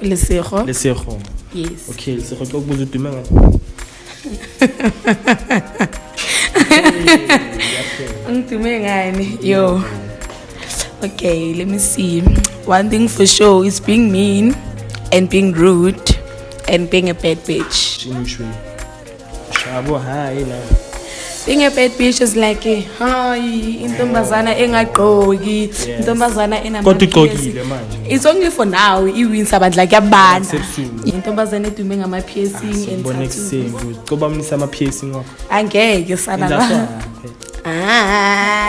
Lesego. Lesego. Yes. Okay, lesego ke ukubuza udume ngani? Undume ngani? Yo. Okay, let me see. One thing for sure is being mean and being rude and being a bad bitch. Shinishwe. Shabo hayi la. Being a bad bitch is like, hi, intombazana engagqoki, intombazana Kodwa manje. It's only for now. Iwins abantu like yabana. Intombazana edume ngama piercing and Bonne example. Qoba umnisa ama piercing wakho. Angeke sana la.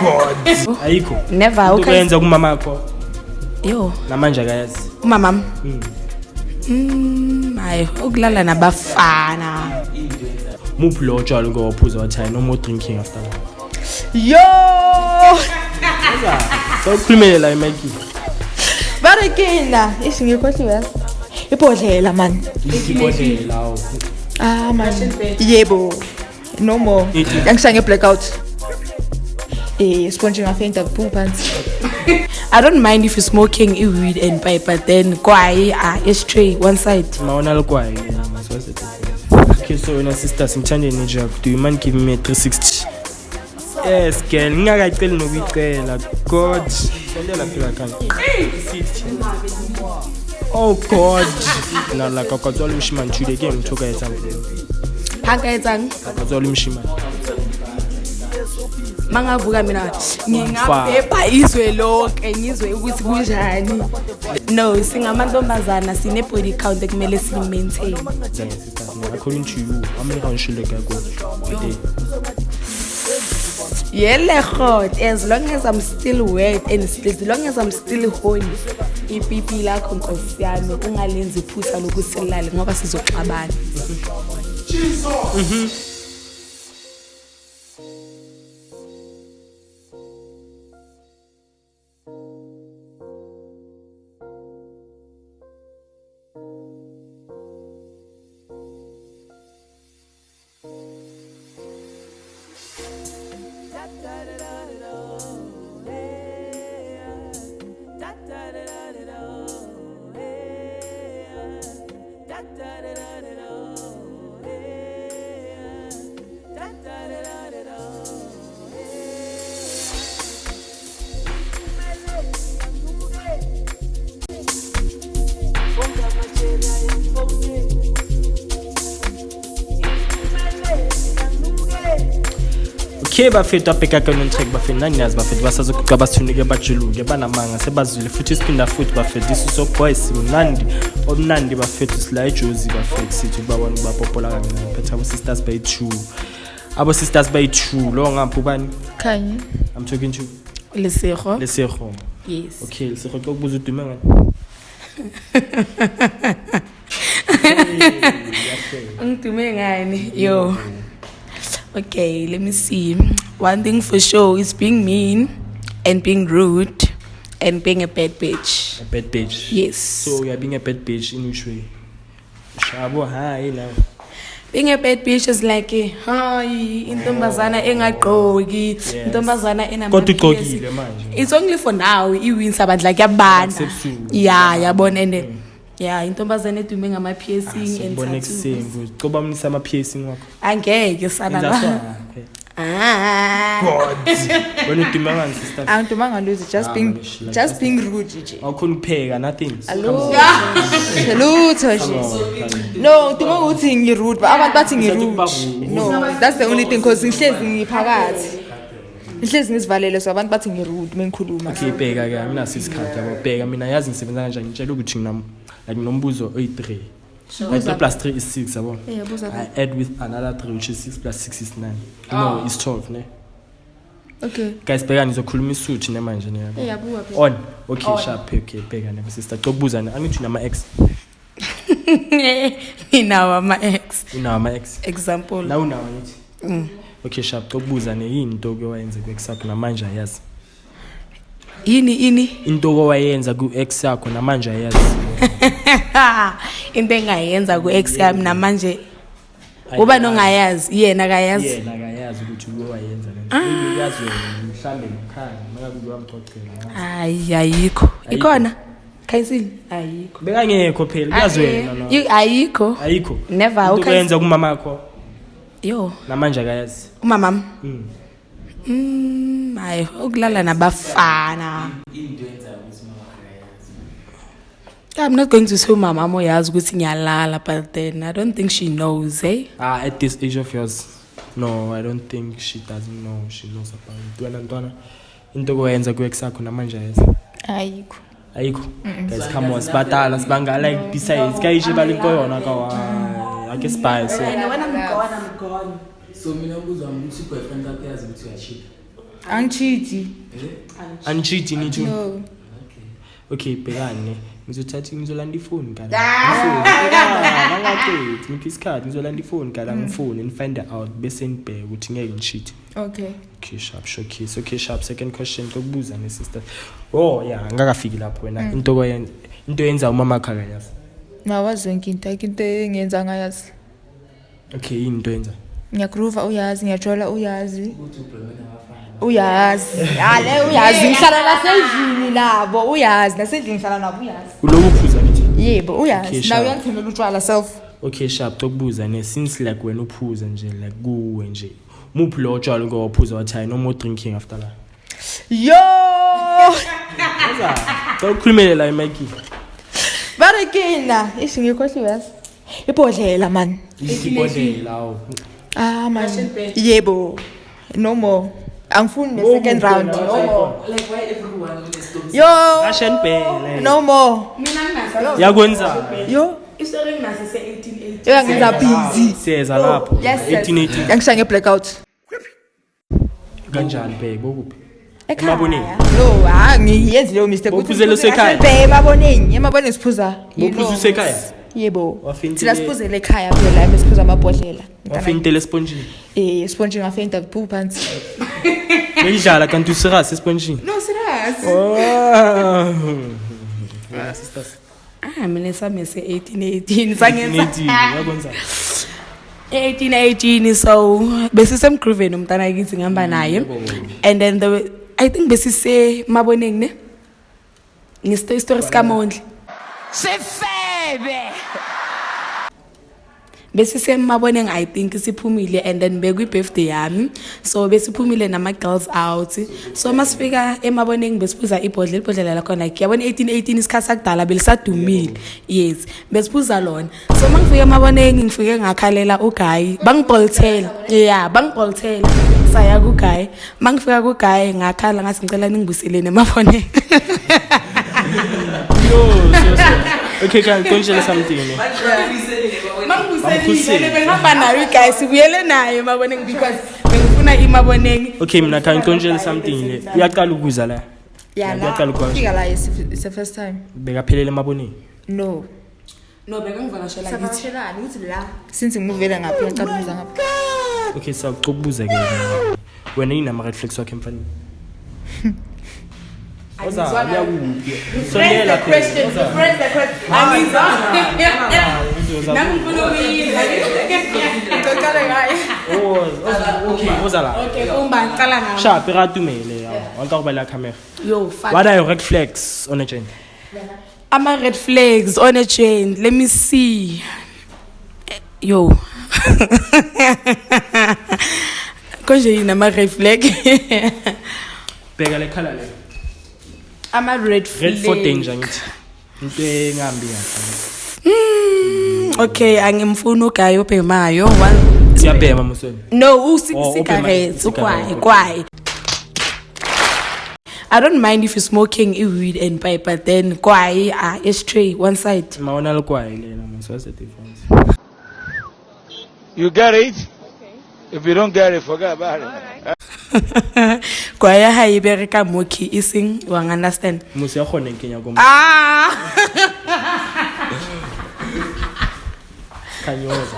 God. Ayikho. Never. Okay. Ukwenza kumama wakho. Yo. Namanje akayazi. Umama. Hayi, ukulala nabafana. Muphi lo tshalo ngophuza wathi no more drinking after that. Yo! So khulumele la Mikey. Barekina, isingikhohliwe. Ibhodlela man. Ibhodlela lawo. Man. Yebo. No more. Yangisange blackout. Sponge ngafainta kuphuma phansi. I don't mind if you're smoking weed and pipe, but then kwai ashtray one side. Maona lo kwai. Okay, so when sisters ngithande ninja, do you mind giving me a 360? Yes, girl, ngingakaceli nokuyicela. God. Sondela phela kanti. 360. Oh God. Na la kakatsola umshimani today ke ngithoka etsample. Hakaetsang? Kakatsola umshimani. Mangavuka mina ngingabhebha izwe lonke ngizwe ukuthi kunjani. No, singamantombazana sine body count ekumele si-maintain. According to you, how many rounds should I go a day? Yele, as long as I'm still wet and as long as I'm still horny, ipipi lakho nkosi yami ungalenzi iphutha lokusilala ngoba sizoxabana. Okay, bafethu abheka kanone track bafethu naniyazi bafethu basazokuqa basithunike bajuluke banamanga sebazwile futhi isiphinda futhi bafethu isiso boys unandi omnandi bafethu sila eJozi bafethu sithi babona bapopola kancane phetha abo sisters by 2 abo sisters by 2 lo ngapha ubani Khanye. I'm talking to Lesego. Lesego. Yes. Okay, lesego ke ukubuza udume ngani? Undume ngani? Yo. Okay, let me see. One thing for sure is being mean and being rude and being a bad bitch. A bad bitch. Yes. So you're being a bad bitch in which way? Shabo hayi la. Being a bad bitch is like, hi, intombazana engagqoki, intombazana enama Kodwa igqokile manje. It's only for now. Iwins abantu like yabana. Yeah, yabona and yeah, intombazana edume ngama piercing and bonne example. Qoba umnisa ama piercing wakho. Angeke sana la. God. Wena udume ngani sister? Angidumanga lose just being rude nje. Awukhona ukupheka nothing. Hello. No, uduma uthi ngirude, abantu bathi ngirude. No, that's the only thing cause ngihlezi ngiphakathi. Ngihlezi ngisivalele so abantu bathi ngirude mengikhuluma. Okay, bheka ke mina sisikhathi yabo. Bheka mina yazi ngisebenza kanjani ngitshela ukuthi nginam like nombuzo oyi3. Like 3 plus 3 is 6 yabo. I add with another 3 which is 6 plus 6 is 9. No, it's 12 ne. Okay. Guys, bheka nizokhuluma isuthi ne manje ne yabo. Yabuka phela. On. Okay, sharp. Okay, bheka ne sister. Xokubuzana angithi nama ex. Inawo ama ex. Unawo ama ex. Example. La unawo ngithi. Okay, sharp. Xokubuzana yini into owayenza ku ex yakho namanje ayazi. Ini Into owayenza ku ex yakho namanje ayazi. into engayenza ku ex yami namanje uba nongayazi yena akayazi. Yena akayazi ukuthi uwayenza lento. Uyazi wena mhlambe ngikhaya makakuba umxoxela. Hayi ayikho. Ikhona. Kayisini ayikho. Bekangekho phela kuyazwela no. Ayikho. Ayikho. Never ukwenza kumama yakho. Yo. Namanje akayazi. Umama. Hayi ukulala nabafana. I'm not going to say mama moyazi ukuthi ngiyalala, but then I don't think she knows, eh? At this age of yours, no, I don't think she doesn't know. She knows about it. Wena ntwana into koyenza kuexakho namanje ayazi. Ayikho. Ayikho. Guys, come on, sibadala sibanga like besides kayishe balinto yona ka wa. Ake spice. When I'm gone. So mina ubuzwa ukuthi boyfriend yakho yazi ukuthi uyaship. Angichiti. Anchiti nithi. No. Okay, bhekane. Ngizothatha ngizolanda ifoni kana. Ngaqethi ngikisikhathi ngizolanda ifoni kana ngifone and find out bese nibheke ukuthi ngeke ngicheat. Okay. Okay, sharp showcase. Okay, sharp. Second question tokubuza ne sister. Oh yeah, ngakafiki lapho wena. Into yenza umama wakhe akayazi. Nawazi into engenza ngayazi. Okay, into yenza. Ngiyagroove uyazi, ngiyajola uyazi. Uyazi. Le uyazi ngihlala nasendlini nabo uyazi nasendlini ngihlala nabo uyazi. Ulokuphuza nithi? Yebo uyazi. Nawe uyangithembela utshwala self. Okay, sharp tokubuza ne since like wena uphuza nje like kuwe nje. Muphi lo tshwala ngowaphuza wathi no more drinking after that. Yo! Ukukhulumela la eMike. Barekina, ngikhohliwe yazi. Ibhodlela man. Ibhodlela awu. Man. Yebo. No more. Angifuni ne second round. Like why everyone is stones. Yo. Russian bele. No more. Mina nginazo. Yakwenza. Yo. Istory nginazo se 1880. Yo ngiza busy. Siyeza lapho. 1880. Yangishange blackout. Kanjani bheke bokuphi? Emaboneni. No, ngiyenzi leyo mistake Uphuzela usekhaya. Emaboneni, emaboneni siphuza. Uphuza usekhaya? Yebo. Wafintile. Thina siphuzela ekhaya phela, siphuza amabhodlela. Wafintile esponjini. Sponge ngafenta phu phansi. Beyidlala kanti usirasi esponjini. No, serious. Yeah, sisters. Mina sami se 1818 sangenza. 18 yakwenza. 1818 so besisemgrooveni umntana akithi ngihamba naye and then I think besise maboneng ne ngistory sikaMondli sefebe besise maboneng I think siphumile and then bekwi birthday yami so besiphumile nama girls out so masifika emaboneng besiphuza ibhodlela lakho like yabona 1818 isikhathi sakudala belisadumile yes besiphuza lona so mangifika emaboneng ngifike ngakhalela uGuy bangibholthela bangibholthela saya kuGuy mangifika kuGuy ngakhala ngathi ngicela ningibuselene emaboneng okay can konjela something ne Mangbuselile bengihamba nayo guys sibuyele naye emaboneng because bengifuna imaboneng okay mina can konjela something le uyaqala ukuza la uyaqala ukwazi fika la it's the first time bekaphelele emaboneng no bekangivakashela ngithi savakashelani uthi la since ngivele ngapha ngicela ukubuza ngapha okay so ukubuza ke wena inama red flags wakhe mfana Oza yakuphi sonela question angizwa nangifuna ukuyila ngicela ngaye okay oza la okay kumba ngicela ngawe sharp iratumele wanta kuba la camera yo fuck what are your red flags on a chain ama red flags on a chain let me see yo konje ina ma red flag bheka le color le ama red flag red for danger ngithi into engambi yakhe okay angimfuna uGuy obhemayo siyabhema musweni no cigarettes ukwai I don't mind if you're smoking weed and pipe but then kwai ashtray one side maona lokwai lena muswase difference you get it if you don't get it forget about it kwaya ha ibereka moki ising wang understand musi ya khona enkenya ko kanyoza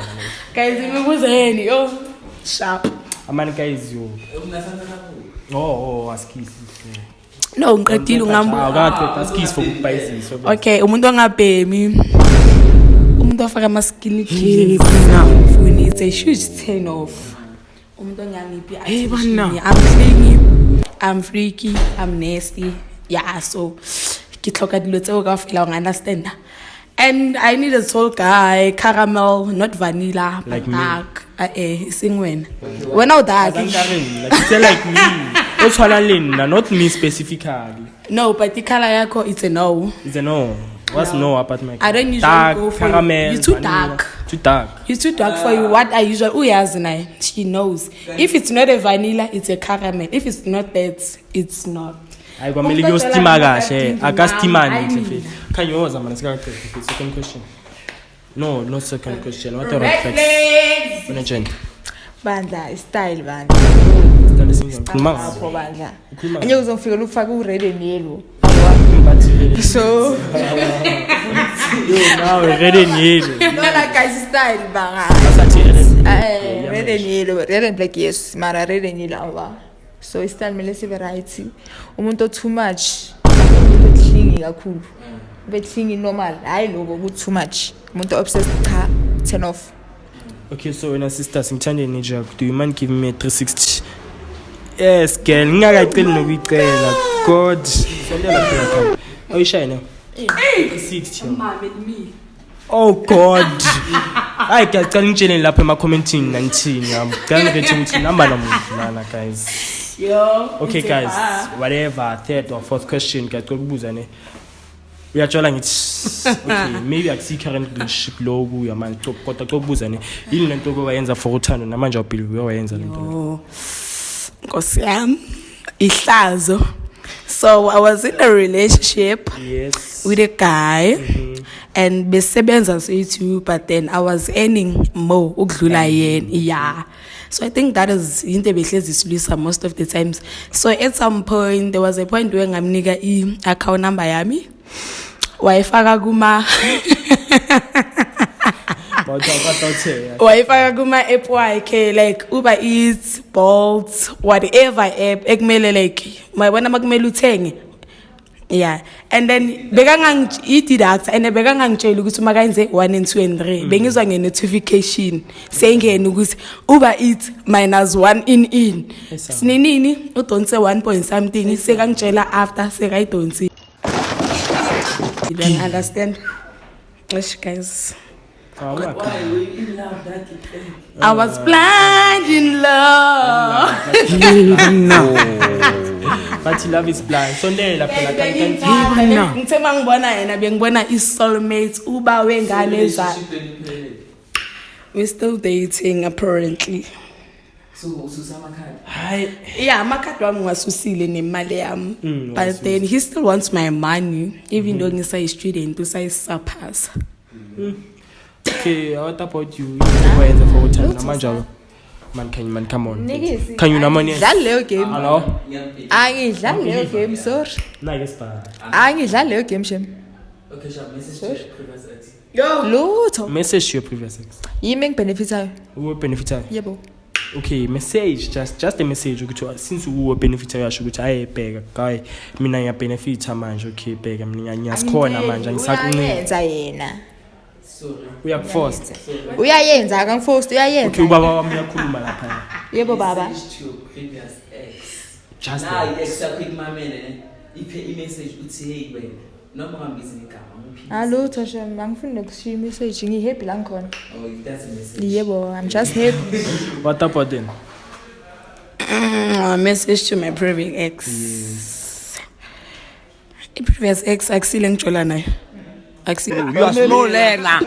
guys ngibuzeni yo sharp amani guys yo askisi no ngiqedile ngamba akaqeda askisi for ukubhayizisa okay umuntu ongabhemi umuntu ofaka ama skin kids now ufuni it's a huge turn off umuntu ongangiphi hey bana I'm clingy I'm freaky I'm nasty yeah so ke tlhoka dilo tseo kaofela o understand. And I need a tall guy, caramel, not vanilla, Like but me. dark. Sing when I dark. Like say like me. O tshwana le nna, not me specifically. No, but the color yako it's a no. It's a no. What's no about my? I don't usually dark, go for caramel, you. You're too vanilla. dark. Too dark. It's too dark for you. What I usually she knows. If it's not a vanilla, it's a caramel. If it's not that, it's not. I go mele yo stima kahle. Aka stima nhle. Can you oza man sika qedile. Second question. No, not second question. What are red flags? Unagent. Bandla style bandla. Stand single. Khuluma. Apho bandla. Khuluma. Anye uzofika ufaka u-red and yellow. But So now red and yellow. no like guys style banga. Asathi Red and yellow, red and black yes, mara red and yellow awa. So style mele sibe right. Umuntu too much. Umuntu clingy kakhulu. Ube clingy normal. Hayi lokho ku too much. Umuntu obsessed cha turn off. Okay, so when sisters ngithande nje, do you mind giving me a 360? Yes, girl, ngingakaceli nokuyicela. God. Sondela phela khona. Awushaye na? 360. Me. Oh God. Hayi ngiyacela ngitshele lapha ema commenting nanithini yami. Ngicela ngithi ukuthi number namuntu guys. Yo. Okay guys, whatever third or fourth question ngiyacela ukubuza ne. Uyatshola ngithi okay, maybe akusi current relationship lo kuya manje kodwa ukubuza ne. Yini lento obayenza for uthando namanje awubhili uyayenza lento. Nkosi yami, ihlazo. So I was in a relationship Yes. with a guy and besebenza so but then I was earning more ukudlula yena. Yeah. So I think that is into behlezi silisa most of the times. So at some point there was a point where ngamnika account number yami. Wayifaka kuma wayifaka kuma app wakhe like Uber Eats, Bolt, whatever app ekumele like mayibona makumele uthenge. Yeah, and then deduct and bekangangitshela ukuthi uma kayenze 1 and 2 and 3 bengizwa nge-notification seyingena ukuthi Uber Eats -1 in sininini udonse 1 point something sekangitshela after sekayidonsi. You don't understand? Yes, guys. Why were you in love that day? I was blind in love. But love is blind. Sondela phela kanti. Ngithe mangibona yena bengibona i-soulmate uba wengane za. We're still dating apparently. So usamakhaya. Hayi. Yeah, amakhadi wami ngiwasusile nemali yami. But then he still wants my money even though ngisa-student usayisapphasa. Okay, what about you? Wayenza for uthando namanje man come on. Can you namanye? Dlala leyo game. Hello. Angidlali leyo game sorry. Na yespa. Angidlali leyo game shem. Okay, sharp message to previous ex. Lutho. Message to your previous ex. Yimi ngibenefitayo. Who benefitayo? Yebo. Okay, message just a message ukuthi since uwo benefitayo yasho ukuthi ayebheka guy mina ngiya benefita manje okay bheka mina ngiyasikhona manje angisakuncane. Uyayenza yena. Sorry. Uyakuforce. Uyayenza akangiforce uyayenza. Okay, ubaba wami uyakhuluma lapha. Yebo baba. Message to your previous ex. Just Nah, that. ex yakho imamele iphe imessage uthi hey wena noma ngambizi ngegama ngiphi. Lutho shem angifuni nokushiya message ngihappy la ngikhona. Oh, that's a message. Yebo I'm just happy. What about them? A message to my previous ex. Yes. Previous ex akusile ngitshola nayo. You are slow learner.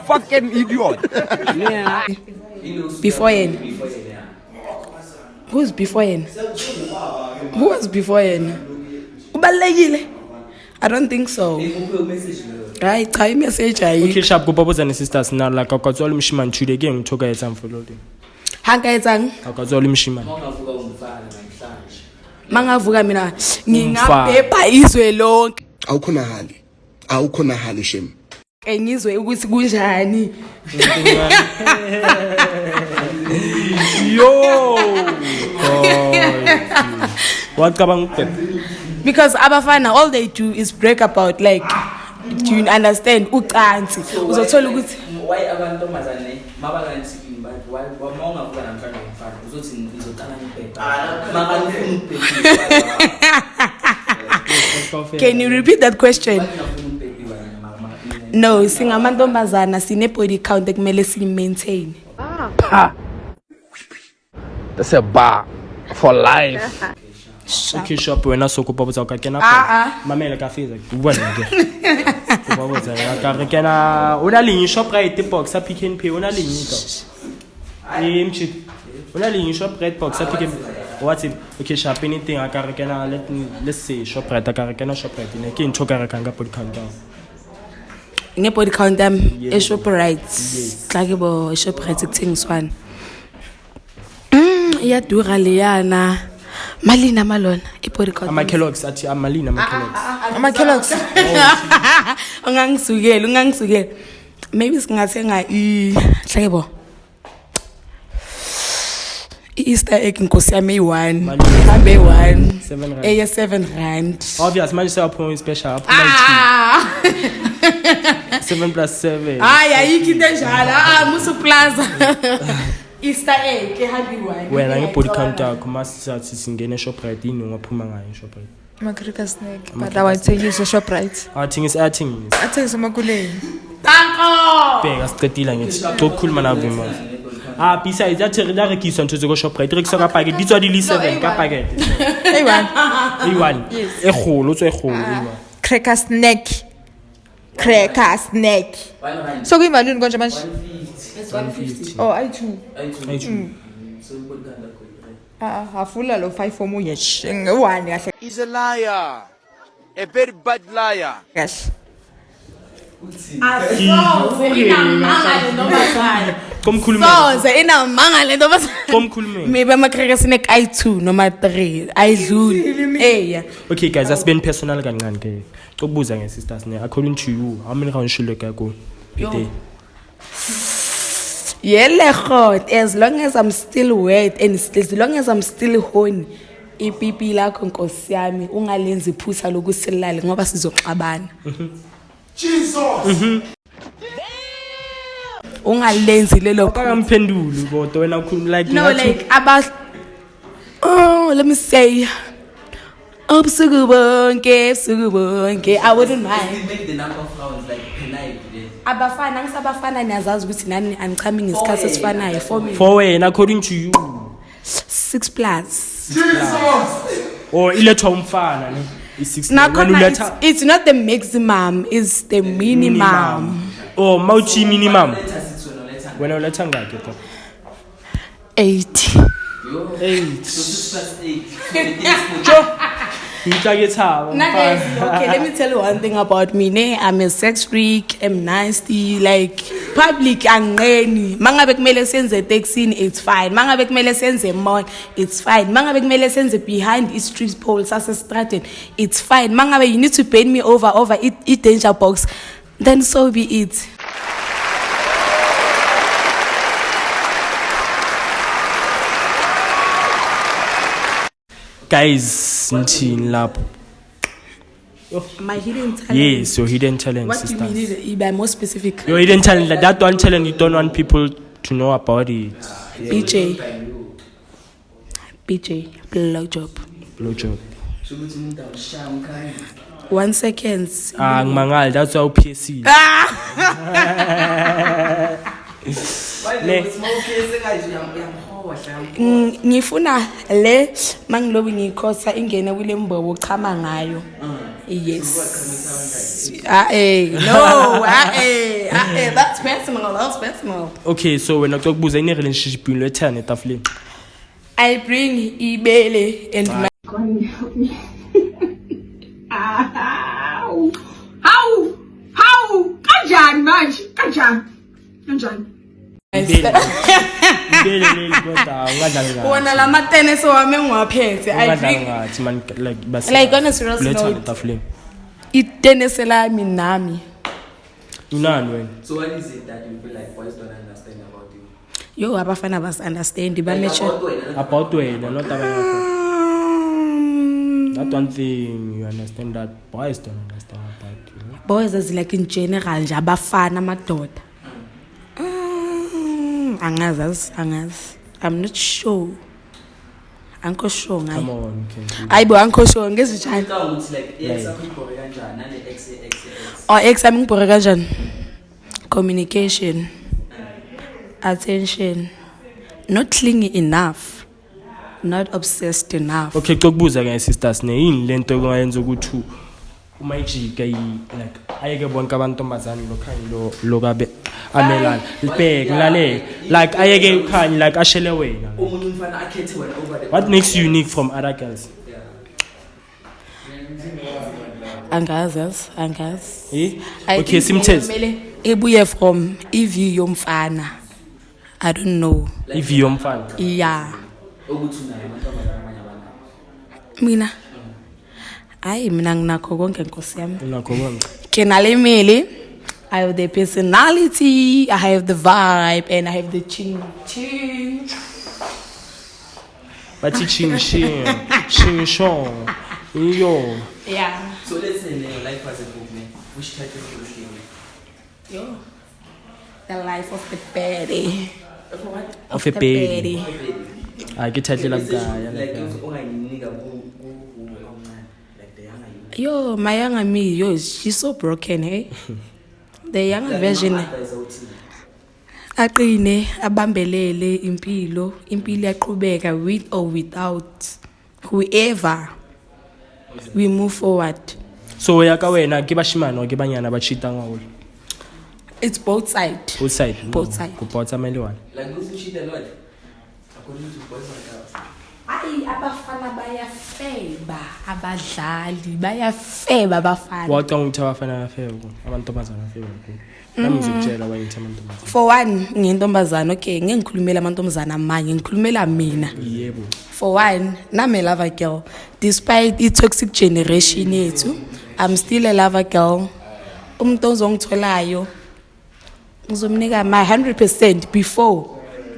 Fucking idiot. Before yena. Who's before yena? Who was before yena? Ubalekile? I don't think so. Right, cha imessage ayi. Okay, sharp go baboza ne sisters na la ka kwatswala umshimane today ke ngithoka etsa mfolodi. Hanga etsang? Akatswala umshimane. Ungavuka ungifana namhlanje. Mangavuka mina ngingabhebha izwe lonke. Awukhonahali shem. Ngizwe ukuthi kunjani. Yo. Wacabanga ukubhebha. Because abafana all they do is break about like do you understand ucansi uzothola ukuthi Why abantomazane mabakanthi but why ungavuka namhlanje ngifana uzothi ngizocala ngibheka. Maka ngifuna ukubheka. Can you repeat that question? No, singamantombazana sine body count ekumele si-maintain. That's a bar for life. Okay, shop wena sokopa botsa ka kena mamela ka feza bua nge ba botsa ka re kena ona le shop right box sa Pick n Pay ona le ka mchi ona le shop right box sa Pick n Pay what's it okay shop anything ka re kena let's say shop right ka re kena shop right ne ke ntho ka re kanga body count down nge body count e shop right tla ke bo shop right kuthengiswana ya dura leyana Malina malona body count ama Kellogg's athi amalina Ama Kellogg's. ungangisukela maybe singathenga hlebo Easter egg nkosi yami 1 hambe 1 eye 7 rand obvious manje sewaphuma special up 7 plus 7 ayikho into enjalo musu plaza Easter egg hambe 1 wena ngebody count yakho masisathi singene shop right ini ungaphuma ngayo shop right Makrika snack. But I want to use a shop right. athingisa Athengisa amakuleni. Tanko bheka sicedile ngithi ukukhuluma nabo imali besides yathi re rekiswa ntho go shop right rekiswa ka packet ditswa di le 7 ka packet A1. egolo tswe egolo Cracker snack. So kuyimalini konje manje? 150. Oh, I2. So body count yakho Hafula lo 5 for munye. Nge1 kahle. He's a liar. A very bad liar. Kahle. Soze inamanga le ntombazana komkhulume maybe amakreka snack I2 noma 3 ayidluli okay guys asibeni personal kancane ke ukubuza ngesisters ne according to you how many rounds should look go per day Yelehot, as long as I'm still wet and as long as I'm still horny, ipipi lakho nkosi yami ungalenzi iphutha lokusilala ngoba sizoxabana. Jesus. Ungalenzi lelo akamphenduli kodwa wena ukhuluma like no like about let me say Busuku bonke I wouldn't mind. Make the number of rounds like per night. Abafana ngisabafana niyazazi ukuthi nani angichami ngesikhathi esifanayo for me for wena according to you 6 plus or ilethwa umfana ne i6 nakhona it's not the maximum it's the minimum oh mawuthi minimum wena uletha ngakhe pha 8 So 6 plus 8. Okay, let me tell you one thing about me. I'm a sex freak, I'm nasty, like public angeni. Mangabe kumele senze taxini, it's fine. Mangabe kumele senze mall, it's fine. Mangabe kumele senze behind the street pole, sase Stratton, it's fine. Mangabe you need to bend me over it danger box, then so be it. guys nthini lapho My hidden talent. yes your hidden talent What do you sisters mean? Be more specific. your hidden talent like that one talent you don't want people to know about it BJ, blowjob. blowjob So ukuthi umuntu awushaya umkhaya. 1 second. ngimangali that's why uPSC Why smoke esekanje uyamhohla. Ngifuna le mangilobi ngikhosa ingene kule mbobo ochama ngayo. Yes. No, that's personal. okay so wena kuzokubuza ine relationship yini lethana etafuleni I bring ibele and my How? Kanjani manje? Kanjani? ibele leli kodwa ungadlali ngathi wona lama tennis wami engiwaphethe. I ungadlali bring ngathi man like bas like on a serious lethana note. etafuleni Itennis lami nami. unani wena So what is it that you feel like boys don't understand about you? Yo abafana bas understand ba Like mature. about wena, about wena not abanye that one thing you understand that boys don't understand about you Boys as like in general nje abafana amadoda. Angazi. I'm not sure. Angikho sure Come ngayo. on, okay. Hayibo angikho sure ngezijani. Ngicabanga ukuthi like ex akho ibhore kanjani nale ex. Oh ex ami ngibhore kanjani? Communication. Attention. Not clingy enough. Not obsessed enough. Okay, cokubuza ke sisters ne yini lento ongayenza ukuthi uma ijika like ayeke bonke abantombazane lo kabe amelana libheke lalela like ayeke ukhanye like ashele wena. Omunye umfana akhethe wena over the What makes you unique from other girls? Angazi. Eh? I Okay, think simthes. kumele ebuye from iview yomfana. I don't know. If yomfana. Yeah. ukuthi unayo amantombazane amanye abantu. Mina. Hayi mina nginakho konke Nkosi yami. Unakho konke. Kenalemele. I have the personality, I have the vibe, and I have the ching. Bathi ching shong. Yo. Yeah. So let's say your life as a book, man. Which type of book do you Yo. The life of the baddie. Of a baby. baddie. I get title of guy. like ongayinika ku omncane like the younger you. Yo, my younger me, yo, she's so broken, hey? The younger version. Aqine, abambelele impilo yaqhubeka with or without whoever we move forward. So yaka wena ke bashimana o ke banyana ba cheat ngawo. It's both sides. Both side. Both side. Ku botsa mele one. Like those who cheat a lot, according to boys and girls. Ayi abafana bayafeba abadlali bayafeba abafana. Wacanga ukuthi abafana bafebe abantombazana bafebe. Nami ngizokutshela why ngithi amantombazana. For one, ngintombazana, okay, ngeke ngikhulumela amantombazana amanye, ngikhulumela mina. Yebo. For one, nami a lover girl. Despite the toxic generation yethu, I'm still a lover girl. Umuntu ozongitholayo ngizomnika my 100% before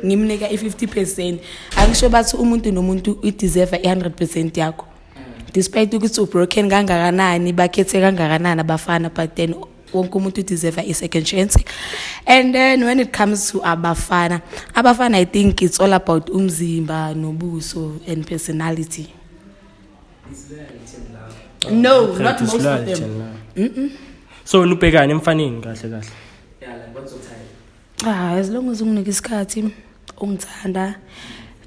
ngimnika i50%. Angisho bathi umuntu nomuntu udeserve i100% yakho. Despite ukuthi ubroken kangakanani, bakhethe kangakanani abafana, but then wonke umuntu udeserve a second chance. And then when it comes to abafana I think it's all about umzimba nobuso and personality. No, not most of them. So nubhekani emfaneni kahle kahle. Yeah, like what's your type? As long as unginika isikhathi ungithanda,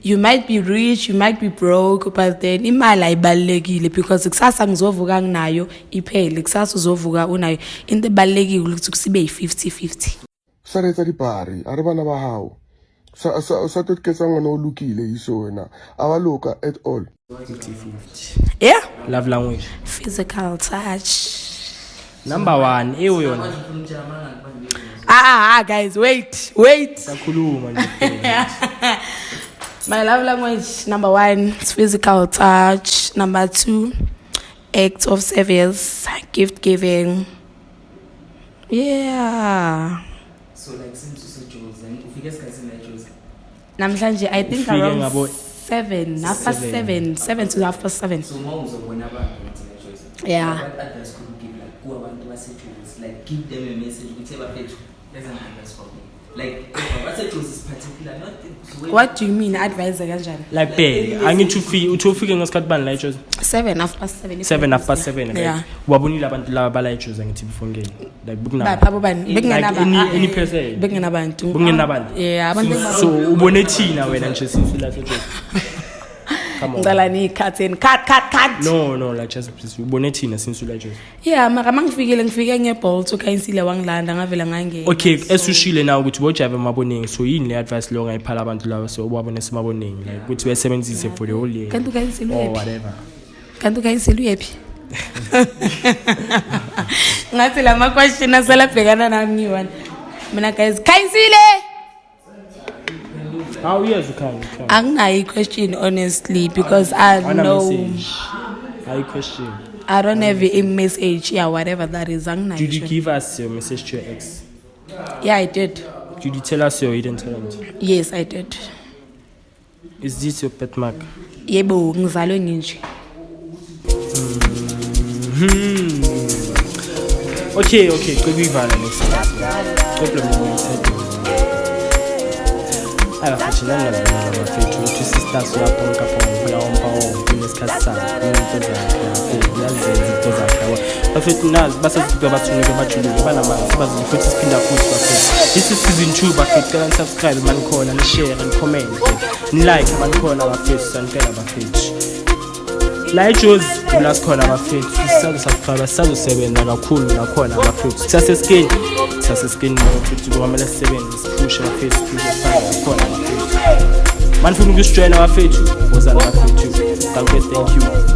you might be rich, you might be broke, but then imali ayibalekile because kusasa ngizovuka nginayo iphele, kusasa uzovuka unayo. Into ebalekile ukuthi kusibe yi50-50. Sa retsa dipari a re bana ba hao sa toketsa ngwana o lokile iso wena a ba loka at all. 50-50. Yeah, Love language. physical touch. Number 1 eyo yona. Guys, wait. Sakhuluma nje. My love language, number 1 is physical touch. Number 2, acts of service, gift giving. Yeah. So like since you said Joes, and if you guys can see my Joes. Namhlanje I think Ufike around ngabo 7 to 7:30. So moms of whenever my Joes. Yeah. What advice could you give like who want to say Joes? Like give them a message, whichever page. There's an advice for me. Like what's a Joes is particular, not the way. What do you mean advise kanjani? Like bheke angithi ufike ngesikhathi bani la eJozi? 7:07. 7:07. Yeah. Wabonile abantu laba bala eJozi ngithi before ngene. Like Bapha abo bani? any person. Bekungenabantu. Bungenabantu. Yeah, abantu So ubone thina wena nje since la eJozi. Come on. ngicela ni cut. No, like just please ubone thina since la eJozi. Yeah, mara ngifike ngeBolt uKhayisile wangilanda ngavela ngangena. Okay, esushile now ukuthi bojabe emaboneni so yini le advice lo ngayiphala abantu laba so ubabone semaboneni like ukuthi besebenzise for the whole year. Kanti uKhayisile or uyephi? whatever. Kanti uKhayisile uyephi? Ngathi lama question asalabhekana nami ngiwana. Mina guys, Khayisile. How years ukhanya? Anginayo question honestly because I know High question. I don't have a message, yeah, whatever that is. Did you give us your message to your ex? Yeah, I did. Did you tell us your hidden talent? Yes, I did. Is this your pet mark? Yebo, ngizalwe nginje. Okay, could we next time? Problem. abafethu nani nazibona abafethu ukuthi sisters uyaponka ponka uyawompa wonke nesikhathi sakhe into zakhe uyazenza into zakhe bafethu nazi basazibuka bathunike bajulile banamanzi bazile futhi siphinda futhi bafethu this is season 2 bafethu cela nisubscribe manikhona ni share and comment ni like manikhona bafethu sanicela bafethu la iJozi la sikhona bafethu sisazo sisazosebenza kakhulu nakhona bafethu saseskini bafethu kwamele sisebenze siphushe bafethu sifana nakhona bafethu manifuna ukusjoina bafethu wozana bafethu thank you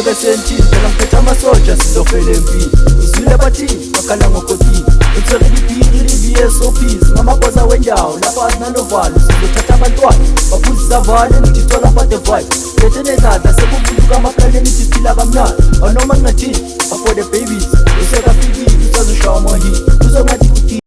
besentini phela mphethe amasoja sizofela empini uzwile bathini bakhala ngokotini uthole ibhiri livi-SOPs ngamabhoza wendawo lapho azinanlovalo sizothatha abantwana baphuzisa vane nithithola badevayo lethe nezandla sekuvuluka amaplaneni siphila kamnandi anoma ngingathini for the babies usekafikile usazoshaya amahini uzongathi